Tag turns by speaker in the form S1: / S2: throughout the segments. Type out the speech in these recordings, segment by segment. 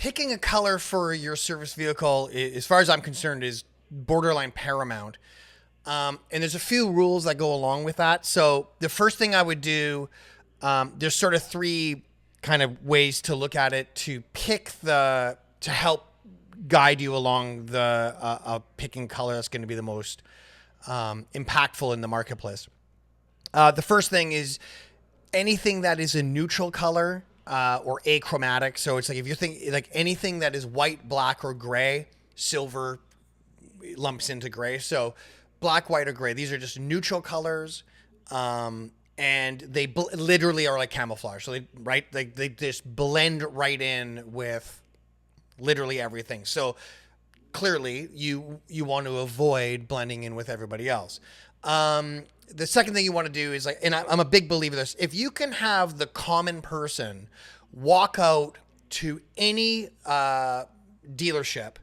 S1: picking a color for your service vehicle, as far as I'm concerned, is borderline paramount. And there's a few rules that go along with that. So the first thing I would do, there's sort of three kind of ways to look at it to help guide you along the picking color that's going to be the most impactful in the marketplace. The first thing is anything that is a neutral color or achromatic. So it's like if you think like anything that is white, black, or gray, silver lumps into gray. So black, white, or gray. These are just neutral colors, and they literally are like camouflage. So they just blend right in with literally everything. So clearly, you want to avoid blending in with everybody else. The second thing you want to do is and I'm a big believer of this. If you can have the common person walk out to any dealership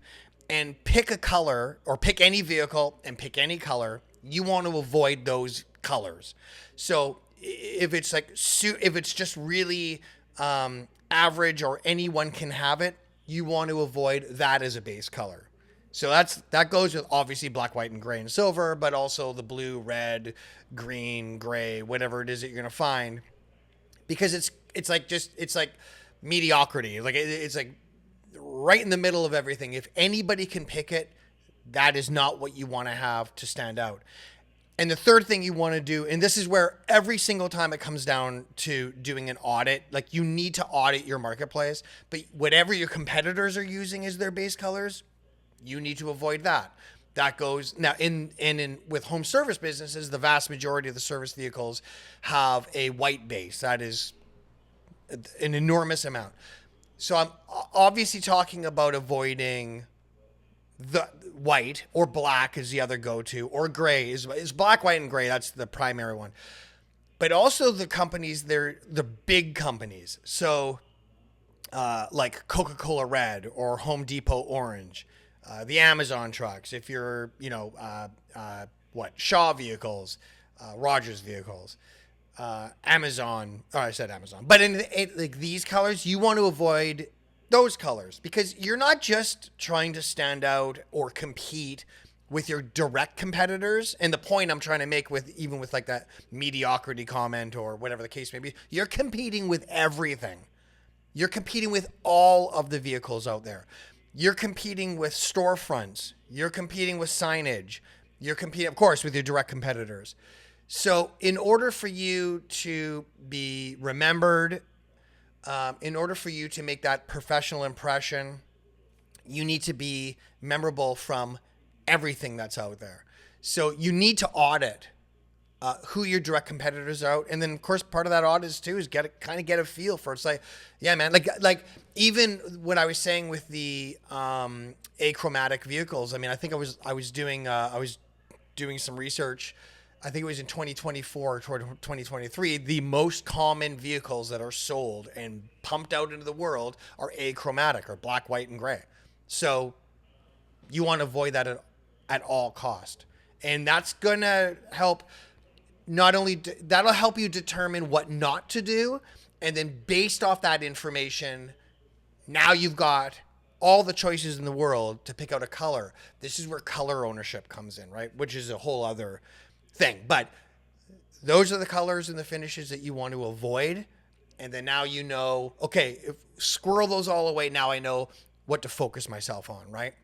S1: and pick a color or pick any vehicle and pick any color, you want to avoid those colors. So if it's just really average or anyone can have it, you want to avoid that as a base color. So that goes with obviously black, white, and gray and silver, but also the blue, red, green, gray, whatever it is that you're gonna find, because it's like mediocrity. Like it's like right in the middle of everything. If anybody can pick it, that is not what you want to have to stand out. And the third thing you want to do, and this is where every single time it comes down to doing an audit, like you need to audit your marketplace, but whatever your competitors are using as their base colors, you need to avoid that. That goes now in with home service businesses, the vast majority of the service vehicles have a white base. That is an enormous amount. So I'm obviously talking about avoiding the white, or black is the other go-to, or gray is black, white, and gray. That's the primary one. But also the companies, they're the big companies. So like Coca-Cola red or Home Depot orange, the Amazon trucks. If you're, Shaw vehicles, Rogers vehicles, Amazon. Oh, I said Amazon. But like these colors, you want to avoid those colors, because you're not just trying to stand out or compete with your direct competitors. And the point I'm trying to make even with like that mediocrity comment or whatever the case may be, you're competing with everything. You're competing with all of the vehicles out there. You're competing with storefronts. You're competing with signage. You're competing, of course, with your direct competitors. So in order for you to be remembered, in order for you to make that professional impression, you need to be memorable from everything that's out there. So you need to audit who your direct competitors are out. And then of course part of that audit is get a feel for it. It's like, yeah, man, like even what I was saying with the achromatic vehicles. I mean, I think I was doing some research. I think it was in 2024 toward 2023, the most common vehicles that are sold and pumped out into the world are achromatic, or black, white, and gray. So you want to avoid that at all cost. And that's going to help that'll help you determine what not to do. And then based off that information, now you've got all the choices in the world to pick out a color. This is where color ownership comes in, right? Which is a whole other thing. But those are the colors and the finishes that you want to avoid. And then now okay, squirrel those all away. Now I know what to focus myself on, right?